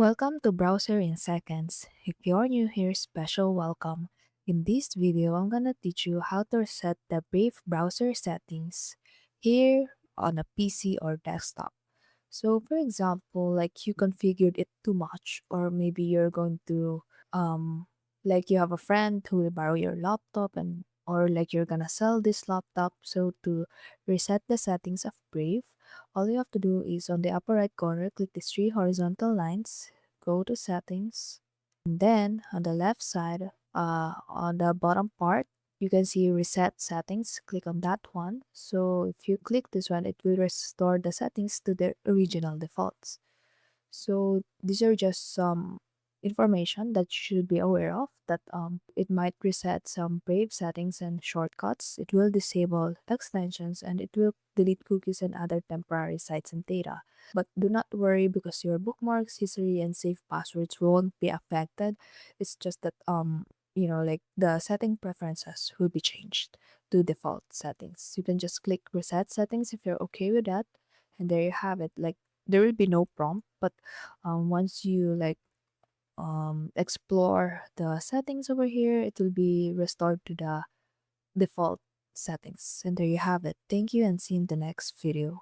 Welcome to Browser in Seconds. If you're new here, special welcome. In this video, I'm gonna teach you how to reset the Brave browser settings here on a PC or desktop. So for example, like you configured it too much, or maybe you're going to like you have a friend who will borrow your laptop, and or like you're gonna sell this laptop. So to reset the settings of Brave, all you have to do is on the upper right corner, click these three horizontal lines, go to settings, and then on the left side, on the bottom part, you can see reset settings. Click on that one. So if you click this one, it will restore the settings to their original defaults. So these are just some information that you should be aware of, that it might reset some Brave settings and shortcuts. It will disable extensions, and it will delete cookies and other temporary sites and data. But do not worry, because your bookmarks, history, and saved passwords won't be affected. It's just that like the setting preferences will be changed to default settings. You can just click reset settings if you're okay with that, and there you have it. Like, there will be no prompt, but once you explore the settings over here, it will be restored to the default settings. And there you have it. Thank you, and see you in the next video.